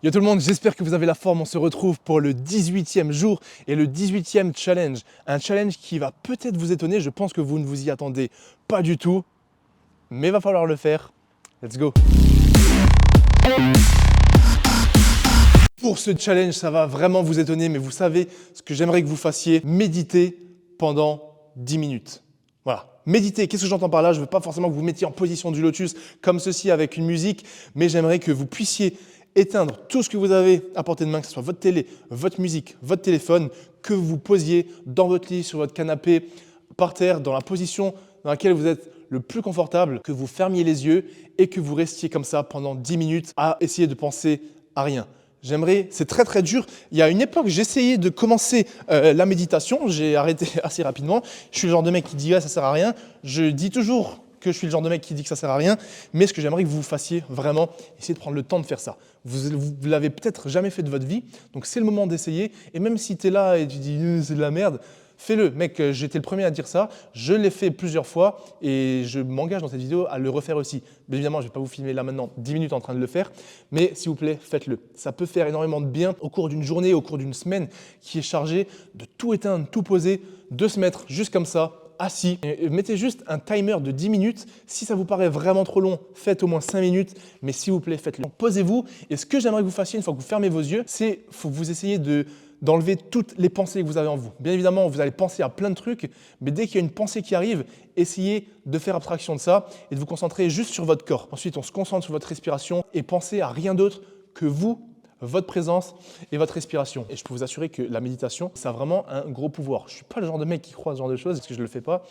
Yo tout le monde, j'espère que vous avez la forme. On se retrouve pour le 18e jour et le 18e challenge. Un challenge qui va peut-être vous étonner, je pense que vous ne vous y attendez pas du tout, mais il va falloir le faire. Let's go! Pour ce challenge, ça va vraiment vous étonner, mais vous savez ce que j'aimerais que vous fassiez, méditer pendant 10 minutes. Voilà, méditer, qu'est-ce que j'entends par là? Je ne veux pas forcément que vous mettiez en position du lotus comme ceci avec une musique, mais j'aimerais que vous puissiez éteindre tout ce que vous avez à portée de main, que ce soit votre télé, votre musique, votre téléphone, que vous vous posiez dans votre lit, sur votre canapé, par terre, dans la position dans laquelle vous êtes le plus confortable, que vous fermiez les yeux et que vous restiez comme ça pendant 10 minutes à essayer de penser à rien. J'aimerais, c'est très dur. Il y a une époque, j'essayais de commencer la méditation, j'ai arrêté assez rapidement. Je suis le genre de mec qui dit ah, ça sert à rien. Je dis toujours que je suis le genre de mec qui dit que ça sert à rien, mais ce que j'aimerais que vous fassiez vraiment, essayez de prendre le temps de faire ça. Vous ne l'avez peut-être jamais fait de votre vie, donc c'est le moment d'essayer. Et même si tu es là et tu dis c'est de la merde, fais-le. Mec, j'étais le premier à dire ça, je l'ai fait plusieurs fois et je m'engage dans cette vidéo à le refaire aussi. Bien évidemment, je ne vais pas vous filmer là maintenant 10 minutes en train de le faire, mais s'il vous plaît, faites-le. Ça peut faire énormément de bien au cours d'une journée, au cours d'une semaine qui est chargée de tout éteindre, tout poser, de se mettre juste comme ça, assis. Et mettez juste un timer de 10 minutes. Si ça vous paraît vraiment trop long, faites au moins 5 minutes, mais s'il vous plaît, faites-le. Posez-vous et ce que j'aimerais que vous fassiez une fois que vous fermez vos yeux, c'est faut que vous essayiez d'enlever toutes les pensées que vous avez en vous. Bien évidemment, vous allez penser à plein de trucs, mais dès qu'il y a une pensée qui arrive, essayez de faire abstraction de ça et de vous concentrer juste sur votre corps. Ensuite, on se concentre sur votre respiration et pensez à rien d'autre que vous, votre présence et votre respiration. Et je peux vous assurer que la méditation, ça a vraiment un gros pouvoir. Je ne suis pas le genre de mec qui croit ce genre de choses, parce que je ne le fais pas.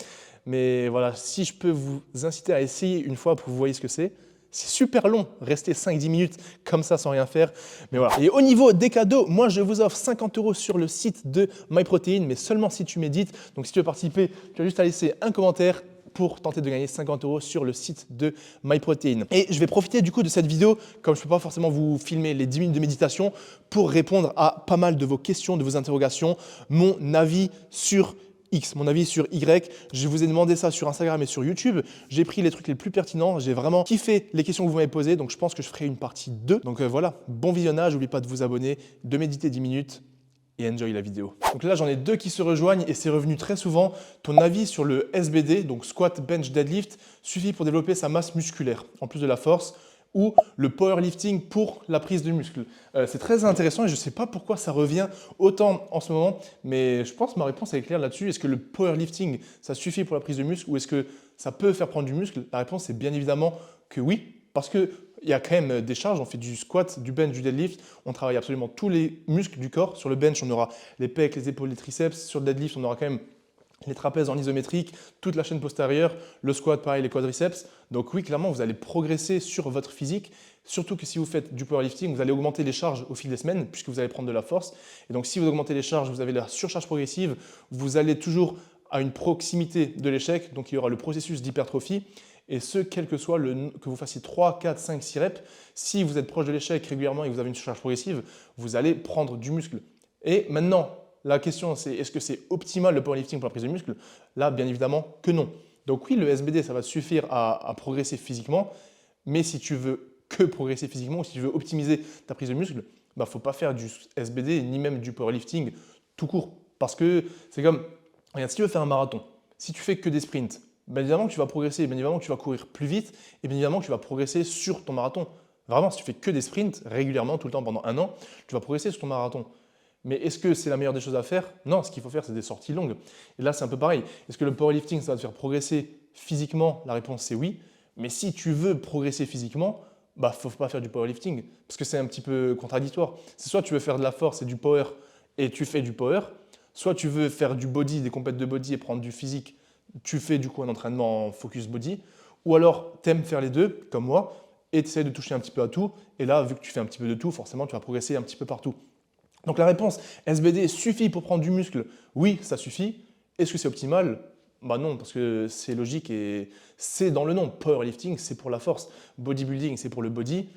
Mais voilà, si je peux vous inciter à essayer une fois pour que vous voyez ce que c'est super long, rester 5-10 minutes comme ça sans rien faire. Mais voilà. Et au niveau des cadeaux, moi je vous offre 50 € sur le site de MyProtein, mais seulement si tu médites. Donc si tu veux participer, tu as juste à laisser un commentaire pour tenter de gagner 50 € sur le site de MyProtein. Et je vais profiter du coup de cette vidéo, comme je ne peux pas forcément vous filmer les 10 minutes de méditation, pour répondre à pas mal de vos questions, de vos interrogations, mon avis sur X, mon avis sur Y. Je vous ai demandé ça sur Instagram et sur YouTube. J'ai pris les trucs les plus pertinents. J'ai vraiment kiffé les questions que vous m'avez posées. Donc, je pense que je ferai une partie 2. Donc, voilà, bon visionnage. N'oubliez pas de vous abonner, de méditer 10 minutes et enjoy la vidéo. Donc là, j'en ai deux qui se rejoignent et c'est revenu très souvent. Ton avis sur le SBD, donc squat, bench, deadlift, suffit pour développer sa masse musculaire, en plus de la force, ou le powerlifting pour la prise de muscle. C'est très intéressant et je ne sais pas pourquoi ça revient autant en ce moment, mais je pense que ma réponse est claire là-dessus. Est-ce que le powerlifting, ça suffit pour la prise de muscle ou est-ce que ça peut faire prendre du muscle? La réponse est bien évidemment que oui, parce qu'il y a quand même des charges. On fait du squat, du bench, du deadlift, on travaille absolument tous les muscles du corps. Sur le bench, on aura les pecs, les épaules, les triceps. Sur le deadlift, on aura quand même les trapèzes en isométrique, toute la chaîne postérieure, le squat, pareil, les quadriceps. Donc oui, clairement, vous allez progresser sur votre physique, surtout que si vous faites du powerlifting, vous allez augmenter les charges au fil des semaines, puisque vous allez prendre de la force. Et donc si vous augmentez les charges, vous avez la surcharge progressive, vous allez toujours à une proximité de l'échec, donc il y aura le processus d'hypertrophie, et ce, quel que soit que vous fassiez 3, 4, 5, 6 reps, si vous êtes proche de l'échec régulièrement et que vous avez une surcharge progressive, vous allez prendre du muscle. Et maintenant, la question, c'est est-ce que c'est optimal le powerlifting pour la prise de muscle? Là, bien évidemment que non. Donc oui, le SBD, ça va suffire à progresser physiquement, mais si tu veux que progresser physiquement ou si tu veux optimiser ta prise de muscle, il ne faut pas faire du SBD ni même du powerlifting tout court. Parce que c'est comme, regarde, si tu veux faire un marathon, si tu fais que des sprints, bien évidemment que tu vas progresser, bien évidemment que tu vas courir plus vite et bien évidemment que tu vas progresser sur ton marathon. Vraiment, si tu fais que des sprints régulièrement, tout le temps pendant un an, tu vas progresser sur ton marathon. Mais est-ce que c'est la meilleure des choses à faire? Non, ce qu'il faut faire, c'est des sorties longues. Et là, c'est un peu pareil. Est-ce que le powerlifting, ça va te faire progresser physiquement? La réponse, c'est oui. Mais si tu veux progresser physiquement, il ne faut pas faire du powerlifting, parce que c'est un petit peu contradictoire. C'est soit tu veux faire de la force et du power, et tu fais du power, soit tu veux faire du body, des compètes de body et prendre du physique, tu fais du coup un entraînement focus body, ou alors tu aimes faire les deux, comme moi, et tu essaies de toucher un petit peu à tout, et là, vu que tu fais un petit peu de tout, forcément, tu vas progresser un petit peu partout. Donc la réponse, SBD suffit pour prendre du muscle? Oui, ça suffit. Est-ce que c'est optimal? Bah non, parce que c'est logique et c'est dans le nom. Powerlifting, c'est pour la force. Bodybuilding, c'est pour le body.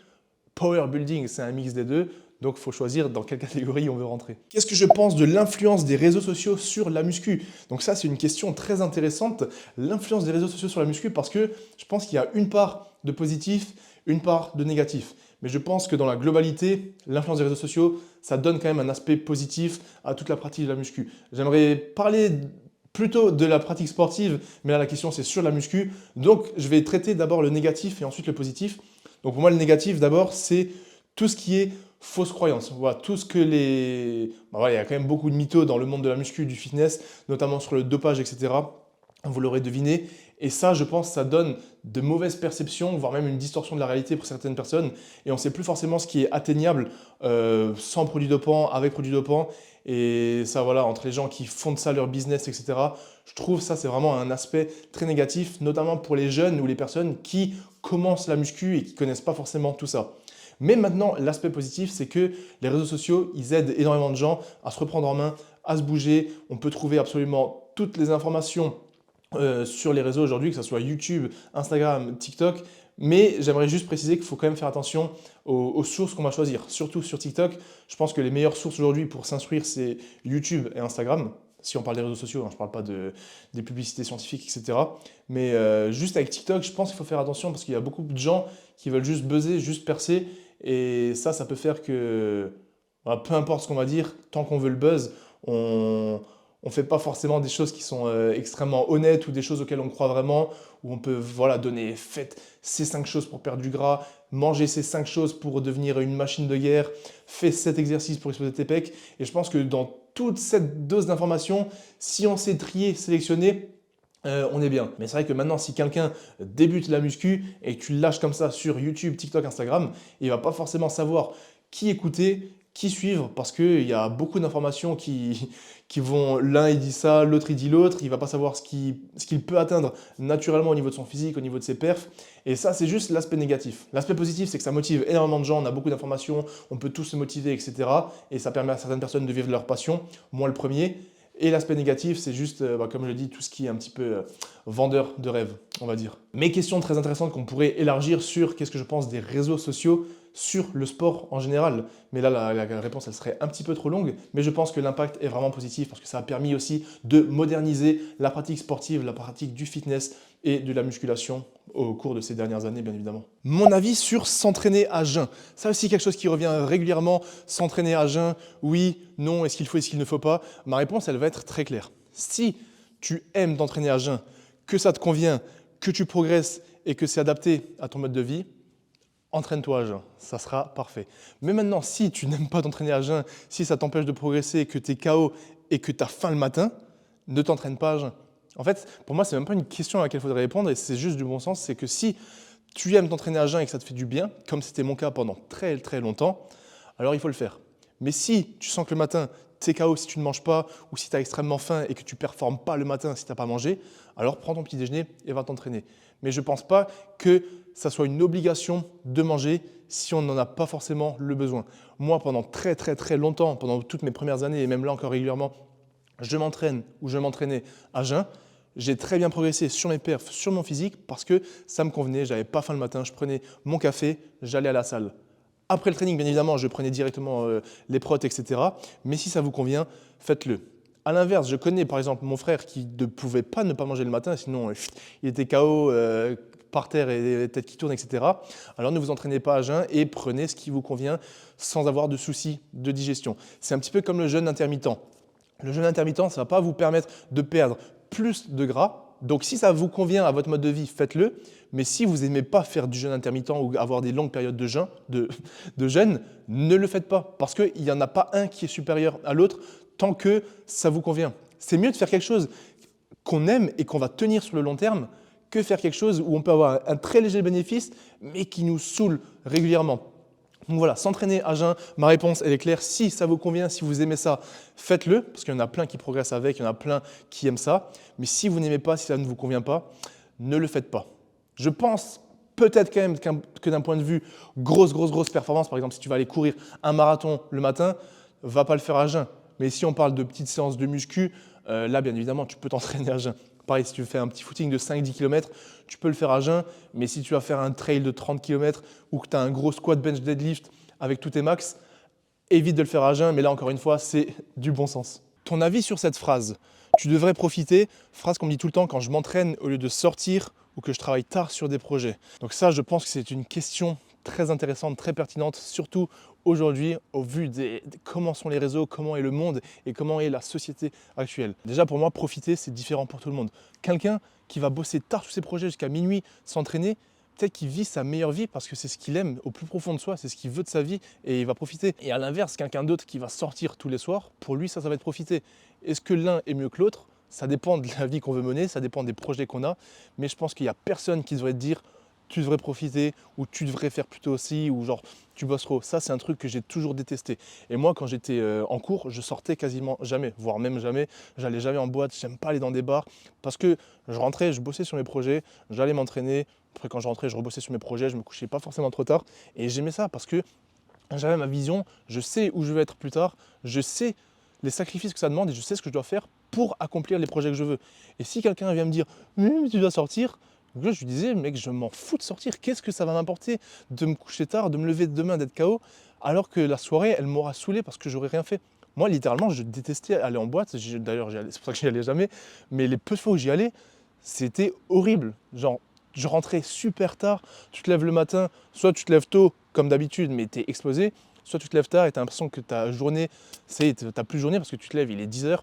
Powerbuilding, c'est un mix des deux. Donc il faut choisir dans quelle catégorie on veut rentrer. Qu'est-ce que je pense de l'influence des réseaux sociaux sur la muscu? Donc ça, c'est une question très intéressante. L'influence des réseaux sociaux sur la muscu, parce que je pense qu'il y a une part de positif, une part de négatif. Mais je pense que dans la globalité, l'influence des réseaux sociaux, ça donne quand même un aspect positif à toute la pratique de la muscu. J'aimerais parler plutôt de la pratique sportive, mais là la question c'est sur la muscu. Donc je vais traiter d'abord le négatif et ensuite le positif. Donc pour moi le négatif d'abord c'est tout ce qui est fausse croyance. Voilà, tout ce que les... voilà, il y a quand même beaucoup de mythos dans le monde de la muscu, du fitness, notamment sur le dopage, etc. Vous l'aurez deviné. Et ça, je pense, ça donne de mauvaises perceptions, voire même une distorsion de la réalité pour certaines personnes. Et on ne sait plus forcément ce qui est atteignable sans produits dopants, avec produits dopants. Et ça, voilà, entre les gens qui font de ça leur business, etc., je trouve ça, c'est vraiment un aspect très négatif, notamment pour les jeunes ou les personnes qui commencent la muscu et qui ne connaissent pas forcément tout ça. Mais maintenant, l'aspect positif, c'est que les réseaux sociaux, ils aident énormément de gens à se reprendre en main, à se bouger. On peut trouver absolument toutes les informations sur les réseaux aujourd'hui, que ce soit YouTube, Instagram, TikTok. Mais j'aimerais juste préciser qu'il faut quand même faire attention aux sources qu'on va choisir. Surtout sur TikTok, je pense que les meilleures sources aujourd'hui pour s'instruire, c'est YouTube et Instagram. Si on parle des réseaux sociaux, hein, je ne parle pas des publicités scientifiques, etc. Mais juste avec TikTok, je pense qu'il faut faire attention parce qu'il y a beaucoup de gens qui veulent juste buzzer, juste percer. Et ça peut faire que, voilà, peu importe ce qu'on va dire, tant qu'on veut le buzz, on ne fait pas forcément des choses qui sont extrêmement honnêtes ou des choses auxquelles on croit vraiment, où on peut voilà, donner, faites ces 5 choses pour perdre du gras, mangez ces 5 choses pour devenir une machine de guerre, fais cet exercice pour exploser tes pecs. Et je pense que dans toute cette dose d'informations, si on sait trier, sélectionner, on est bien. Mais c'est vrai que maintenant, si quelqu'un débute la muscu et que tu le lâches comme ça sur YouTube, TikTok, Instagram, il ne va pas forcément savoir qui écouter, qui suivre, parce qu'il y a beaucoup d'informations qui vont, l'un il dit ça, l'autre il dit l'autre, il ne va pas savoir ce qu'il peut atteindre naturellement au niveau de son physique, au niveau de ses perfs. Et ça, c'est juste l'aspect négatif. L'aspect positif, c'est que ça motive énormément de gens, on a beaucoup d'informations, on peut tous se motiver, etc. Et ça permet à certaines personnes de vivre leur passion, moi le premier. Et l'aspect négatif, c'est juste, comme je l'ai dit, tout ce qui est un petit peu vendeur de rêve, on va dire. Mes questions très intéressantes qu'on pourrait élargir sur qu'est-ce que je pense des réseaux sociaux sur le sport en général. Mais là, la réponse, elle serait un petit peu trop longue. Mais je pense que l'impact est vraiment positif parce que ça a permis aussi de moderniser la pratique sportive, la pratique du fitness et de la musculation au cours de ces dernières années, bien évidemment. Mon avis sur s'entraîner à jeun. Ça aussi, quelque chose qui revient régulièrement. S'entraîner à jeun, oui, non, est-ce qu'il faut, est-ce qu'il ne faut pas? Ma réponse, elle va être très claire. Si tu aimes t'entraîner à jeun, que ça te convient, que tu progresses et que c'est adapté à ton mode de vie, entraîne-toi à jeun, ça sera parfait. Mais maintenant, si tu n'aimes pas t'entraîner à jeun, si ça t'empêche de progresser, que tu es KO et que tu as faim le matin, ne t'entraîne pas à jeun. En fait, pour moi, ce n'est même pas une question à laquelle il faudrait répondre et c'est juste du bon sens. C'est que si tu aimes t'entraîner à jeun et que ça te fait du bien, comme c'était mon cas pendant très très longtemps, alors il faut le faire. Mais si tu sens que le matin, tu es KO si tu ne manges pas ou si tu as extrêmement faim et que tu ne performes pas le matin si tu n'as pas mangé, alors prends ton petit déjeuner et va t'entraîner. Mais je ne pense pas que ça soit une obligation de manger si on n'en a pas forcément le besoin. Moi, pendant très très très longtemps, pendant toutes mes premières années et même là encore régulièrement, je m'entraîne ou je m'entraînais à jeun. J'ai très bien progressé sur mes perfs, sur mon physique parce que ça me convenait, j'avais pas faim le matin, je prenais mon café, j'allais à la salle. Après le training, bien évidemment, je prenais directement les protes, etc. Mais si ça vous convient, faites-le. À l'inverse, je connais par exemple mon frère qui ne pouvait pas ne pas manger le matin, sinon il était KO par terre et tête qui tourne, etc. Alors ne vous entraînez pas à jeun et prenez ce qui vous convient sans avoir de soucis de digestion. C'est un petit peu comme le jeûne intermittent. Le jeûne intermittent, ça ne va pas vous permettre de perdre plus de gras. Donc si ça vous convient à votre mode de vie, faites-le. Mais si vous n'aimez pas faire du jeûne intermittent ou avoir des longues périodes de jeûne, ne le faites pas. Parce qu'il n'y en a pas un qui est supérieur à l'autre tant que ça vous convient. C'est mieux de faire quelque chose qu'on aime et qu'on va tenir sur le long terme que faire quelque chose où on peut avoir un très léger bénéfice mais qui nous saoule régulièrement. Donc voilà, s'entraîner à jeun, ma réponse elle est claire, si ça vous convient, si vous aimez ça, faites-le, parce qu'il y en a plein qui progressent avec, il y en a plein qui aiment ça, mais si vous n'aimez pas, si ça ne vous convient pas, ne le faites pas. Je pense peut-être quand même que d'un point de vue grosse performance, par exemple si tu vas aller courir un marathon le matin, va pas le faire à jeun. Mais si on parle de petites séances de muscu, là bien évidemment tu peux t'entraîner à jeun. Pareil, si tu fais un petit footing de 5-10 km, tu peux le faire à jeun, mais si tu vas faire un trail de 30 km ou que tu as un gros squat bench deadlift avec tous tes max, évite de le faire à jeun, mais là encore une fois, c'est du bon sens. Ton avis sur cette phrase? Tu devrais profiter, phrase qu'on me dit tout le temps quand je m'entraîne au lieu de sortir ou que je travaille tard sur des projets. Donc ça, je pense que c'est une question très intéressante, très pertinente, surtout aujourd'hui au vu de comment sont les réseaux, comment est le monde et comment est la société actuelle. Déjà pour moi, profiter, c'est différent pour tout le monde. Quelqu'un qui va bosser tard sur ses projets jusqu'à minuit, s'entraîner, peut-être qu'il vit sa meilleure vie parce que c'est ce qu'il aime au plus profond de soi, c'est ce qu'il veut de sa vie et il va profiter. Et à l'inverse, quelqu'un d'autre qui va sortir tous les soirs, pour lui, ça va être profiter. Est-ce que l'un est mieux que l'autre? Ça dépend de la vie qu'on veut mener, ça dépend des projets qu'on a, mais je pense qu'il n'y a personne qui devrait te dire tu devrais profiter ou tu devrais faire plutôt aussi ou genre tu bosses trop. Ça, c'est un truc que j'ai toujours détesté. Et moi, quand j'étais en cours, je sortais quasiment jamais, voire même jamais. J'allais jamais en boîte, j'aime pas aller dans des bars parce que je rentrais, je bossais sur mes projets, j'allais m'entraîner. Après, quand je rentrais, je rebossais sur mes projets, je me couchais pas forcément trop tard. Et j'aimais ça parce que j'avais ma vision, je sais où je veux être plus tard, je sais les sacrifices que ça demande et je sais ce que je dois faire pour accomplir les projets que je veux. Et si quelqu'un vient me dire mais tu dois sortir, je lui disais mec, je m'en fous de sortir, qu'est-ce que ça va m'apporter de me coucher tard, de me lever demain, d'être KO, alors que la soirée elle m'aura saoulé parce que j'aurais rien fait. Moi littéralement je détestais aller en boîte, d'ailleurs c'est pour ça que j'y allais jamais, mais les peu de fois où j'y allais, c'était horrible. Genre je rentrais super tard, tu te lèves le matin, soit tu te lèves tôt comme d'habitude mais t'es explosé, soit tu te lèves tard et tu as l'impression que ta journée, t'as plus de journée parce que tu te lèves, il est 10 h.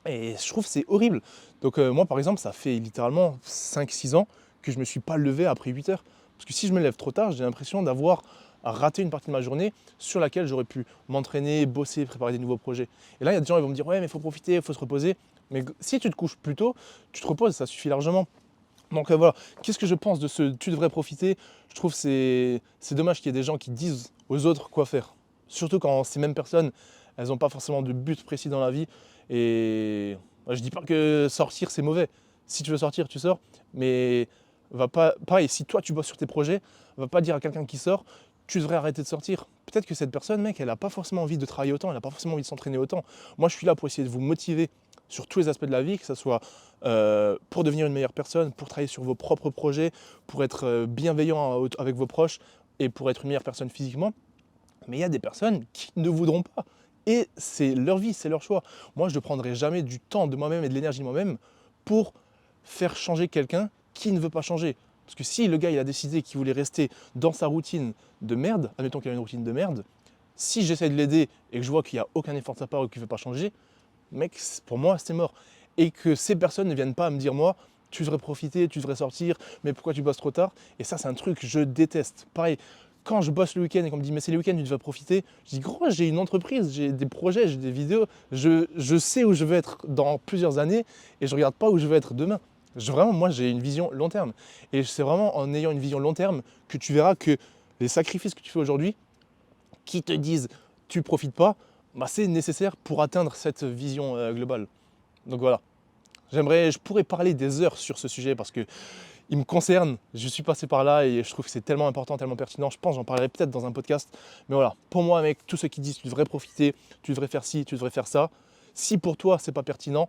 Et je trouve que c'est horrible. Donc moi par exemple, ça fait littéralement 5-6 ans que je ne me suis pas levé après 8 heures. Parce que si je me lève trop tard, j'ai l'impression d'avoir raté une partie de ma journée sur laquelle j'aurais pu m'entraîner, bosser, préparer des nouveaux projets. Et là, il y a des gens qui vont me dire ouais mais il faut profiter, il faut se reposer. Mais si tu te couches plus tôt, tu te reposes, ça suffit largement. Donc voilà, qu'est-ce que je pense de ce tu devrais profiter? Je trouve que c'est dommage qu'il y ait des gens qui disent aux autres quoi faire. Surtout quand ces mêmes personnes, elles n'ont pas forcément de but précis dans la vie. Et je ne dis pas que sortir c'est mauvais. Si tu veux sortir, tu sors. Mais va pas, pareil, si toi tu bosses sur tes projets, va pas dire à quelqu'un qui sort, tu devrais arrêter de sortir. Peut-être que cette personne, mec, elle n'a pas forcément envie de travailler autant, elle n'a pas forcément envie de s'entraîner autant. Moi, je suis là pour essayer de vous motiver sur tous les aspects de la vie, que ce soit pour devenir une meilleure personne, pour travailler sur vos propres projets, pour être bienveillant avec vos proches et pour être une meilleure personne physiquement. Mais il y a des personnes qui ne voudront pas. Et c'est leur vie, c'est leur choix. Moi, je ne prendrai jamais du temps de moi-même et de l'énergie de moi-même pour faire changer quelqu'un qui ne veut pas changer. Parce que si le gars il a décidé qu'il voulait rester dans sa routine de merde, admettons qu'il a une routine de merde, si j'essaie de l'aider et que je vois qu'il n'y a aucun effort de sa part ou qu'il ne veut pas changer, mec, pour moi, c'est mort. Et que ces personnes ne viennent pas me dire, moi, tu devrais profiter, tu devrais sortir, mais pourquoi tu bosses trop tard? Et ça, c'est un truc que je déteste. Pareil, quand je bosse le week-end et qu'on me dit, mais c'est le week-end, tu devrais profiter, je dis, gros, j'ai une entreprise, j'ai des projets, j'ai des vidéos, je sais où je veux être dans plusieurs années et je ne regarde pas où je veux être demain. Vraiment, moi, j'ai une vision long terme. Et c'est vraiment en ayant une vision long terme que tu verras que les sacrifices que tu fais aujourd'hui, qui te disent, tu ne profites pas, bah, c'est nécessaire pour atteindre cette vision globale. Donc voilà, je pourrais parler des heures sur ce sujet parce que il me concerne, je suis passé par là et je trouve que c'est tellement important, tellement pertinent. Je pense que j'en parlerai peut-être dans un podcast. Mais voilà, pour moi, mec, tous ceux qui disent tu devrais profiter, tu devrais faire ci, tu devrais faire ça, si pour toi c'est pas pertinent,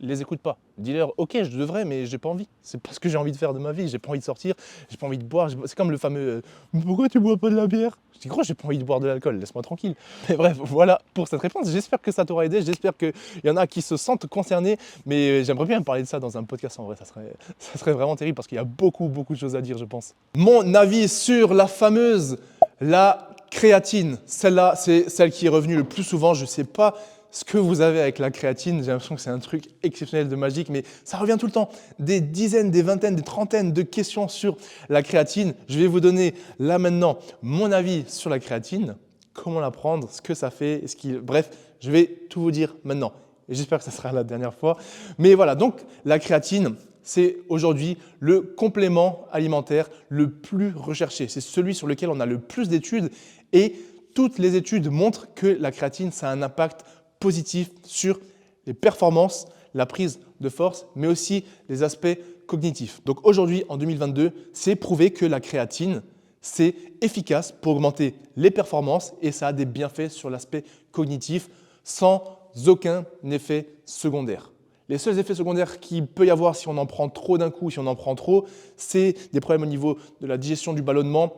les écoute pas. Dis-leur, ok, je devrais, mais j'ai pas envie. C'est pas ce que j'ai envie de faire de ma vie. J'ai pas envie de sortir, j'ai pas envie de boire. C'est comme le fameux pourquoi tu bois pas de la bière? Je dis, gros, j'ai pas envie de boire de l'alcool, laisse-moi tranquille. Mais bref, voilà pour cette réponse. J'espère que ça t'aura aidé. J'espère qu'il y en a qui se sentent concernés. Mais j'aimerais bien parler de ça dans un podcast en vrai. Ça serait vraiment terrible parce qu'il y a beaucoup, beaucoup de choses à dire, je pense. Mon avis sur la créatine. Celle-là, c'est celle qui est revenue le plus souvent. Je sais pas ce que vous avez avec la créatine, j'ai l'impression que c'est un truc exceptionnel de magique, mais ça revient tout le temps. Des dizaines, des vingtaines, des trentaines de questions sur la créatine. Je vais vous donner là maintenant mon avis sur la créatine, comment la prendre, ce que ça fait, bref, je vais tout vous dire maintenant. Et j'espère que ça sera la dernière fois. Mais voilà, donc la créatine, c'est aujourd'hui le complément alimentaire le plus recherché. C'est celui sur lequel on a le plus d'études et toutes les études montrent que la créatine, ça a un impact positif sur les performances, la prise de force, mais aussi les aspects cognitifs. Donc aujourd'hui, en 2022, c'est prouvé que la créatine, c'est efficace pour augmenter les performances et ça a des bienfaits sur l'aspect cognitif sans aucun effet secondaire. Les seuls effets secondaires qu'il peut y avoir si on en prend trop d'un coup, si on en prend trop, c'est des problèmes au niveau de la digestion, du ballonnement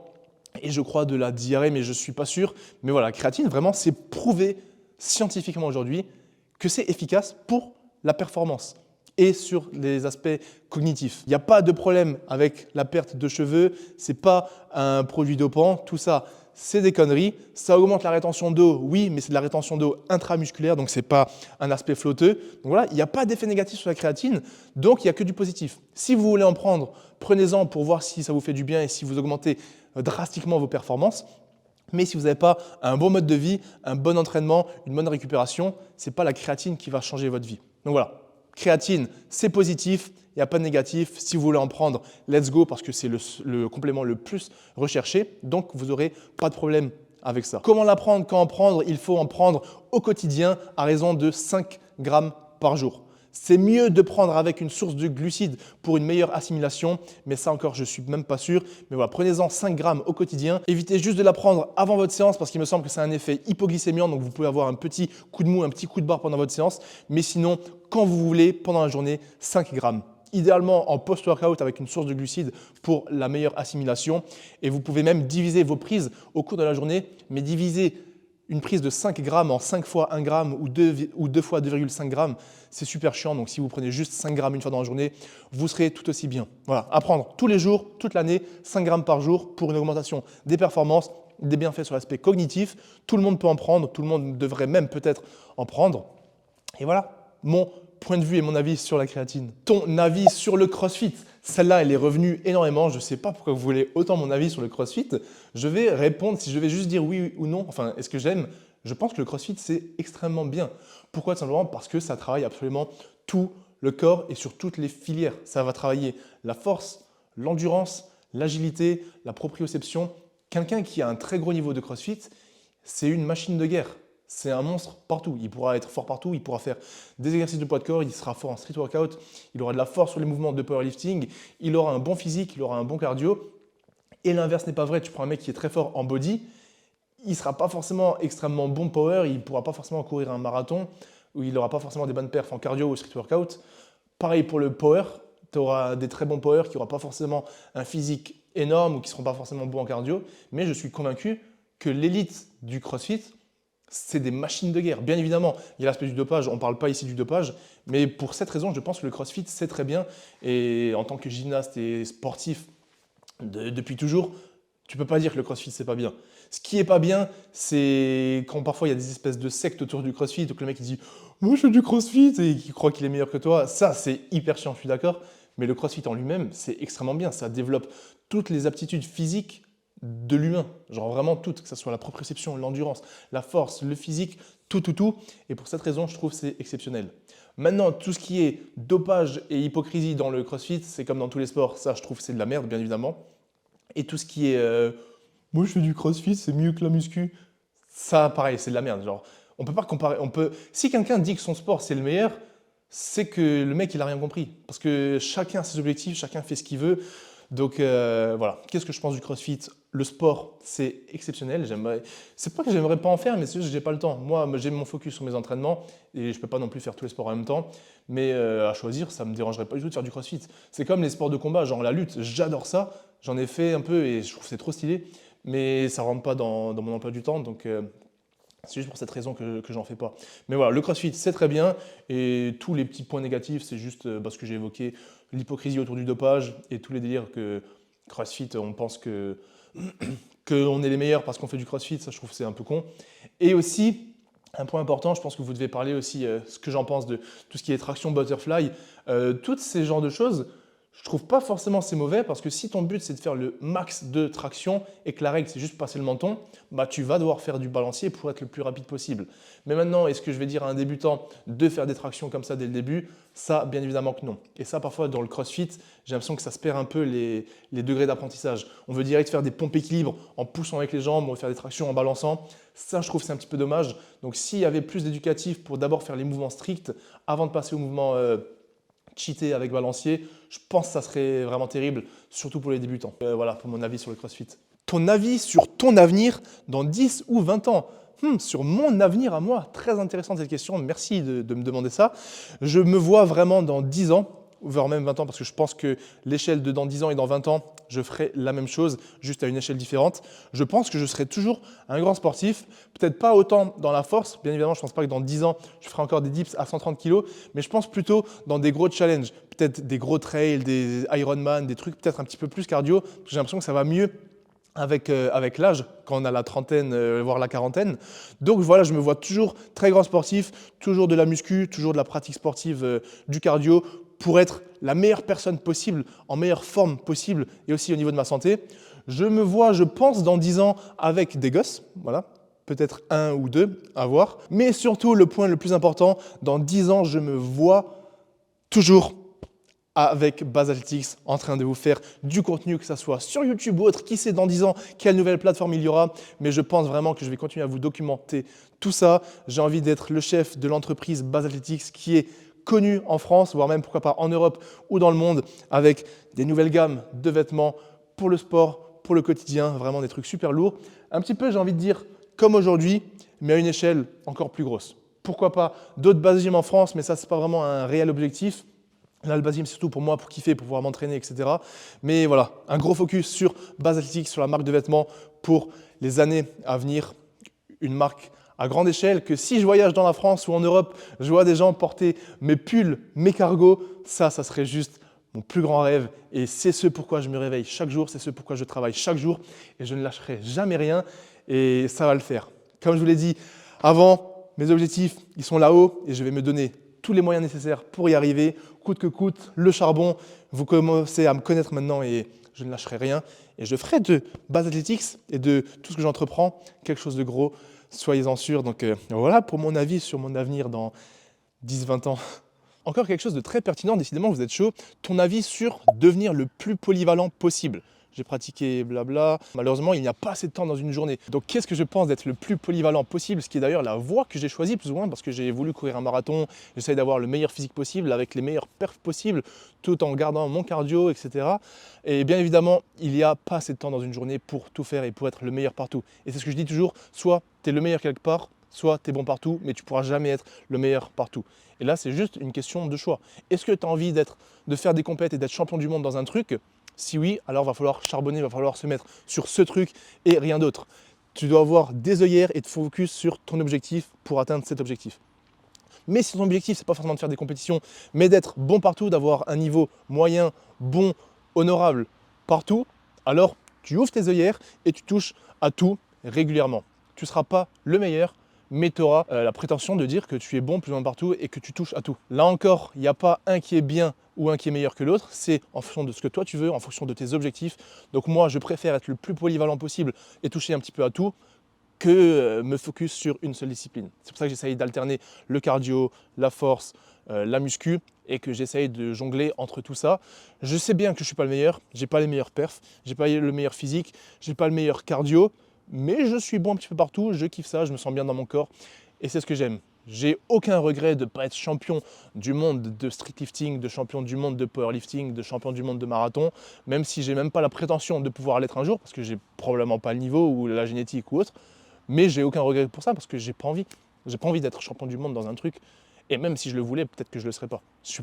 et je crois de la diarrhée, mais je ne suis pas sûr. Mais voilà, la créatine, vraiment, c'est prouvé scientifiquement aujourd'hui que c'est efficace pour la performance. et sur les aspects cognitifs. Il n'y a pas de problème avec la perte de cheveux, ce n'est pas un produit dopant, tout ça, c'est des conneries. Ça augmente la rétention d'eau, oui, mais c'est de la rétention d'eau intramusculaire, donc ce n'est pas un aspect flotteux. Donc voilà, il n'y a pas d'effet négatif sur la créatine, donc il n'y a que du positif. Si vous voulez en prendre, prenez-en pour voir si ça vous fait du bien et si vous augmentez drastiquement vos performances. Mais si vous n'avez pas un bon mode de vie, un bon entraînement, une bonne récupération, ce n'est pas la créatine qui va changer votre vie. Donc voilà, créatine, c'est positif, il n'y a pas de négatif. Si vous voulez en prendre, let's go, parce que c'est le complément le plus recherché. Donc, vous n'aurez pas de problème avec ça. Comment la prendre? Quand en prendre? Il faut en prendre au quotidien à raison de 5 grammes par jour. C'est mieux de prendre avec une source de glucides pour une meilleure assimilation, mais ça encore, je ne suis même pas sûr. Mais voilà, prenez-en 5 grammes au quotidien. Évitez juste de la prendre avant votre séance parce qu'il me semble que c'est un effet hypoglycémiant, donc vous pouvez avoir un petit coup de mou, un petit coup de barre pendant votre séance. Mais sinon, quand vous voulez, pendant la journée, 5 grammes. Idéalement en post-workout avec une source de glucides pour la meilleure assimilation. Et vous pouvez même diviser vos prises au cours de la journée, mais diviser une prise de 5 grammes en 5 fois 1 gramme ou 2 fois 2,5 grammes, c'est super chiant. Donc, si vous prenez juste 5 grammes une fois dans la journée, vous serez tout aussi bien. Voilà, à prendre tous les jours, toute l'année, 5 grammes par jour pour une augmentation des performances, des bienfaits sur l'aspect cognitif. Tout le monde peut en prendre, tout le monde devrait même peut-être en prendre. Et voilà, mon point de vue et mon avis sur la créatine. Ton avis sur le CrossFit? Celle-là, elle est revenue énormément. Je ne sais pas pourquoi vous voulez autant mon avis sur le CrossFit. Je vais répondre si je vais juste dire oui ou non. Enfin, est-ce que j'aime? Je pense que le CrossFit, c'est extrêmement bien. Pourquoi? Tout simplement parce que ça travaille absolument tout le corps et sur toutes les filières. Ça va travailler la force, l'endurance, l'agilité, la proprioception. Quelqu'un qui a un très gros niveau de CrossFit, c'est une machine de guerre. C'est un monstre partout. Il pourra être fort partout, il pourra faire des exercices de poids de corps, il sera fort en street workout, il aura de la force sur les mouvements de powerlifting, il aura un bon physique, il aura un bon cardio. Et l'inverse n'est pas vrai. Tu prends un mec qui est très fort en body, il ne sera pas forcément extrêmement bon power, il ne pourra pas forcément courir un marathon, ou il n'aura pas forcément des bonnes perfs en cardio ou street workout. Pareil pour le power, tu auras des très bons power qui n'auront pas forcément un physique énorme ou qui ne seront pas forcément bons en cardio, mais je suis convaincu que l'élite du CrossFit, c'est des machines de guerre. Bien évidemment, il y a l'aspect du dopage, on ne parle pas ici du dopage, mais pour cette raison, je pense que le CrossFit, c'est très bien. Et en tant que gymnaste et sportif depuis toujours, tu ne peux pas dire que le CrossFit, c'est pas bien. Ce qui est pas bien, c'est quand parfois il y a des espèces de sectes autour du CrossFit, donc le mec il dit « Moi je fais du CrossFit » et qui croit qu'il est meilleur que toi. Ça, c'est hyper chiant, je suis d'accord, mais le CrossFit en lui-même, c'est extrêmement bien. Ça développe toutes les aptitudes physiques de l'humain, genre vraiment toutes, que ce soit la proprioception, l'endurance, la force, le physique, tout. Et pour cette raison, je trouve que c'est exceptionnel. Maintenant, tout ce qui est dopage et hypocrisie dans le CrossFit, c'est comme dans tous les sports, ça je trouve que c'est de la merde, bien évidemment. Et tout ce qui est moi je fais du CrossFit, c'est mieux que la muscu, ça pareil, c'est de la merde. Genre, on peut pas comparer, si quelqu'un dit que son sport c'est le meilleur, c'est que le mec il a rien compris. Parce que chacun a ses objectifs, chacun fait ce qu'il veut. Donc voilà, qu'est-ce que je pense du CrossFit? Le sport, c'est exceptionnel. C'est pas que j'aimerais pas en faire, mais c'est juste que j'ai pas le temps. Moi, j'ai mon focus sur mes entraînements et je peux pas non plus faire tous les sports en même temps. Mais à choisir, ça me dérangerait pas du tout de faire du CrossFit. C'est comme les sports de combat, genre la lutte, j'adore ça. J'en ai fait un peu et je trouve que c'est trop stylé. Mais ça rentre pas dans mon emploi du temps, donc c'est juste pour cette raison que j'en fais pas. Mais voilà, le CrossFit, c'est très bien. Et tous les petits points négatifs, c'est juste ce que j'ai évoqué, l'hypocrisie autour du dopage et tous les délires que CrossFit, on pense qu'on est les meilleurs parce qu'on fait du CrossFit. Ça, je trouve que c'est un peu con. Et aussi, un point important, je pense que vous devez parler aussi ce que j'en pense de tout ce qui est traction butterfly. Toutes ces genres de choses, je trouve pas forcément c'est mauvais parce que si ton but c'est de faire le max de traction et que la règle c'est juste passer le menton, bah tu vas devoir faire du balancier pour être le plus rapide possible. Mais maintenant, est-ce que je vais dire à un débutant de faire des tractions comme ça dès le début? Ça, bien évidemment que non. Et ça, parfois dans le CrossFit, j'ai l'impression que ça se perd un peu les degrés d'apprentissage. On veut direct faire des pompes équilibre en poussant avec les jambes, on veut faire des tractions en balançant. Ça, je trouve que c'est un petit peu dommage. Donc s'il y avait plus d'éducatif pour d'abord faire les mouvements stricts avant de passer au mouvement cheater avec balancier, je pense que ça serait vraiment terrible, surtout pour les débutants. Voilà pour mon avis sur le CrossFit. Ton avis sur ton avenir dans 10 ou 20 ans? Sur mon avenir à moi, très intéressante cette question, merci de me demander ça. Je me vois vraiment dans 10 ans voire même 20 ans, parce que je pense que l'échelle de dans 10 ans et dans 20 ans, je ferai la même chose, juste à une échelle différente. Je pense que je serai toujours un grand sportif, peut-être pas autant dans la force, bien évidemment, je ne pense pas que dans 10 ans, je ferai encore des dips à 130 kg, mais je pense plutôt dans des gros challenges, peut-être des gros trails, des Ironman, des trucs peut-être un petit peu plus cardio, parce que j'ai l'impression que ça va mieux avec l'âge, quand on a la trentaine, voire la quarantaine. Donc voilà, je me vois toujours très grand sportif, toujours de la muscu, toujours de la pratique sportive, du cardio, pour être la meilleure personne possible, en meilleure forme possible, et aussi au niveau de ma santé. Je me vois, je pense, dans 10 ans avec des gosses, voilà, peut-être un ou deux à voir. Mais surtout, le point le plus important, dans 10 ans, je me vois toujours avec Basaltix en train de vous faire du contenu, que ce soit sur YouTube ou autre, qui sait dans 10 ans quelle nouvelle plateforme il y aura, mais je pense vraiment que je vais continuer à vous documenter tout ça. J'ai envie d'être le chef de l'entreprise Basaltix qui est connue en France, voire même pourquoi pas en Europe ou dans le monde, avec des nouvelles gammes de vêtements pour le sport, pour le quotidien, vraiment des trucs super lourds. Un petit peu, j'ai envie de dire, comme aujourd'hui, mais à une échelle encore plus grosse. Pourquoi pas d'autres base gym en France, mais ça, c'est pas vraiment un réel objectif. Là, le base gym, c'est surtout pour moi, pour kiffer, pour pouvoir m'entraîner, etc. Mais voilà, un gros focus sur Basaltix, sur la marque de vêtements pour les années à venir. Une marque à grande échelle que si je voyage dans la France ou en Europe, je vois des gens porter mes pulls, mes cargos, ça serait juste mon plus grand rêve. Et c'est ce pourquoi je me réveille chaque jour, c'est ce pourquoi je travaille chaque jour. Et je ne lâcherai jamais rien et ça va le faire. Comme je vous l'ai dit avant, mes objectifs, ils sont là-haut et je vais me donner tous les moyens nécessaires pour y arriver, coûte que coûte, le charbon. Vous commencez à me connaître maintenant et je ne lâcherai rien. Et je ferai de Basaltix et de tout ce que j'entreprends quelque chose de gros, soyez-en sûrs. Donc voilà pour mon avis sur mon avenir dans 10-20 ans. Encore quelque chose de très pertinent, décidément vous êtes chaud, ton avis sur devenir le plus polyvalent possible. J'ai pratiqué blabla. Malheureusement, il n'y a pas assez de temps dans une journée. Donc, qu'est-ce que je pense d'être le plus polyvalent possible? Ce qui est d'ailleurs la voie que j'ai choisie plus ou moins parce que j'ai voulu courir un marathon. J'essaye d'avoir le meilleur physique possible avec les meilleurs perfs possibles tout en gardant mon cardio, etc. Et bien évidemment, il n'y a pas assez de temps dans une journée pour tout faire et pour être le meilleur partout. Et c'est ce que je dis toujours, soit tu es le meilleur quelque part, soit tu es bon partout, mais tu ne pourras jamais être le meilleur partout. Et là, c'est juste une question de choix. Est-ce que tu as envie de faire des compètes et d'être champion du monde dans un truc? Si oui, alors il va falloir charbonner, il va falloir se mettre sur ce truc et rien d'autre. Tu dois avoir des œillères et te focus sur ton objectif pour atteindre cet objectif. Mais si ton objectif, ce n'est pas forcément de faire des compétitions, mais d'être bon partout, d'avoir un niveau moyen, bon, honorable partout, alors tu ouvres tes œillères et tu touches à tout régulièrement. Tu ne seras pas le meilleur, mais tu auras la prétention de dire que tu es bon plus ou moins partout et que tu touches à tout. Là encore, il n'y a pas un qui est bien ou un qui est meilleur que l'autre, c'est en fonction de ce que toi tu veux, en fonction de tes objectifs. Donc moi, je préfère être le plus polyvalent possible et toucher un petit peu à tout que me focus sur une seule discipline. C'est pour ça que j'essaye d'alterner le cardio, la force, la muscu et que j'essaye de jongler entre tout ça. Je sais bien que je ne suis pas le meilleur, je n'ai pas les meilleurs perfs, je n'ai pas le meilleur physique, je n'ai pas le meilleur cardio, mais je suis bon un petit peu partout, je kiffe ça, je me sens bien dans mon corps et c'est ce que j'aime. J'ai aucun regret de ne pas être champion du monde de streetlifting, de champion du monde de powerlifting, de champion du monde de marathon, même si j'ai même pas la prétention de pouvoir l'être un jour, parce que j'ai probablement pas le niveau ou la génétique ou autre, mais j'ai aucun regret pour ça, parce que j'ai pas envie. J'ai pas envie d'être champion du monde dans un truc, et même si je le voulais, peut-être que je le serais pas.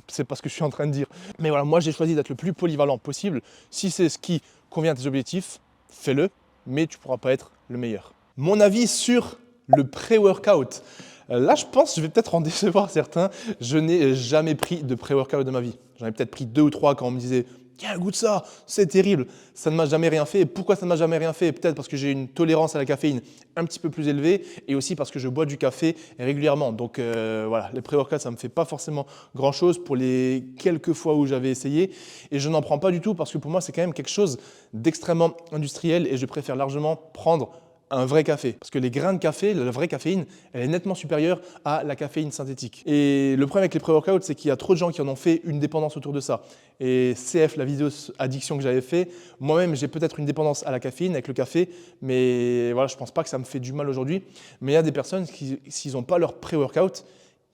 C'est pas ce que je suis en train de dire. Mais voilà, moi j'ai choisi d'être le plus polyvalent possible. Si c'est ce qui convient à tes objectifs, fais-le, mais tu pourras pas être le meilleur. Mon avis sur le pré-workout. Là, je pense que je vais peut-être en décevoir certains. Je n'ai jamais pris de pré-workout de ma vie. J'en ai peut-être pris 2 ou 3 quand on me disait « Tiens, goûte ça, c'est terrible ». Ça ne m'a jamais rien fait. Et pourquoi ça ne m'a jamais rien fait? Peut-être parce que j'ai une tolérance à la caféine un petit peu plus élevée et aussi parce que je bois du café régulièrement. Donc voilà, les pré-workouts, ça ne me fait pas forcément grand-chose pour les quelques fois où j'avais essayé. Et je n'en prends pas du tout parce que pour moi, c'est quand même quelque chose d'extrêmement industriel et je préfère largement prendre un vrai café. Parce que les grains de café, la vraie caféine, elle est nettement supérieure à la caféine synthétique. Et le problème avec les pré-workouts, c'est qu'il y a trop de gens qui en ont fait une dépendance autour de ça. Et CF, la vidéo addiction que j'avais fait, moi-même, j'ai peut-être une dépendance à la caféine avec le café, mais voilà, je ne pense pas que ça me fait du mal aujourd'hui. Mais il y a des personnes qui, s'ils n'ont pas leur pré-workout,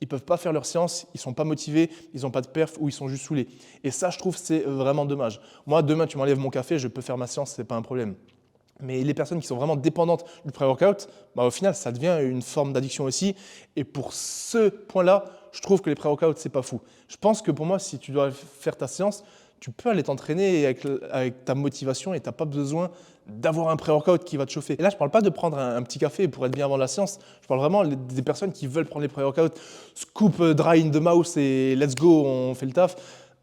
ils ne peuvent pas faire leur séance, ils ne sont pas motivés, ils n'ont pas de perf ou ils sont juste saoulés. Et ça, je trouve, c'est vraiment dommage. Moi, demain, tu m'enlèves mon café, je peux faire ma séance, ce n'est pas un problème. Mais les personnes qui sont vraiment dépendantes du pré-workout, au final, ça devient une forme d'addiction aussi. Et pour ce point-là, je trouve que les pré-workouts, c'est pas fou. Je pense que pour moi, si tu dois faire ta séance, tu peux aller t'entraîner avec ta motivation et tu n'as pas besoin d'avoir un pré-workout qui va te chauffer. Et là, je ne parle pas de prendre un petit café pour être bien avant la séance. Je parle vraiment des personnes qui veulent prendre les pré-workouts, scoop dry in the mouth et let's go, on fait le taf.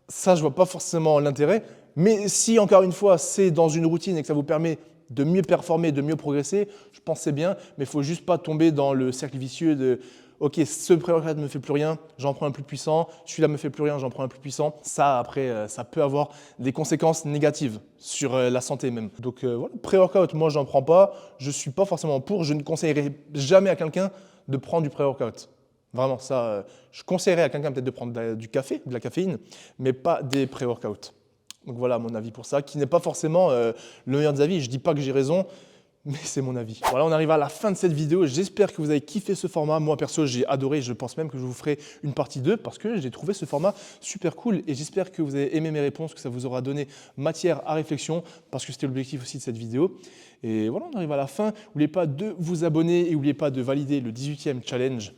Ça, je ne vois pas forcément l'intérêt. Mais si, encore une fois, c'est dans une routine et que ça vous permet de mieux performer, de mieux progresser, je pense que c'est bien, mais il ne faut juste pas tomber dans le cercle vicieux de « Ok, ce pré-workout ne me fait plus rien, j'en prends un plus puissant, celui-là ne me fait plus rien, j'en prends un plus puissant ». Ça, après, ça peut avoir des conséquences négatives sur la santé même. Donc voilà, pré-workout, moi, je n'en prends pas, je ne suis pas forcément pour, je ne conseillerais jamais à quelqu'un de prendre du pré-workout. Vraiment, ça, je conseillerais à quelqu'un peut-être de prendre du café, de la caféine, mais pas des pré-workouts. Donc voilà mon avis pour ça, qui n'est pas forcément le meilleur des avis. Je ne dis pas que j'ai raison, mais c'est mon avis. Voilà, on arrive à la fin de cette vidéo. J'espère que vous avez kiffé ce format. Moi, perso, j'ai adoré. Je pense même que je vous ferai une partie 2 parce que j'ai trouvé ce format super cool. Et j'espère que vous avez aimé mes réponses, que ça vous aura donné matière à réflexion parce que c'était l'objectif aussi de cette vidéo. Et voilà, on arrive à la fin. N'oubliez pas de vous abonner et n'oubliez pas de valider le 18e challenge.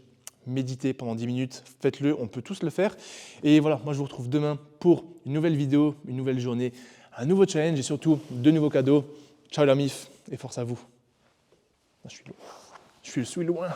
Méditez pendant 10 minutes, faites-le, on peut tous le faire. Et voilà, moi je vous retrouve demain pour une nouvelle vidéo, une nouvelle journée, un nouveau challenge et surtout de nouveaux cadeaux. Ciao la MIF et force à vous. Je suis loin.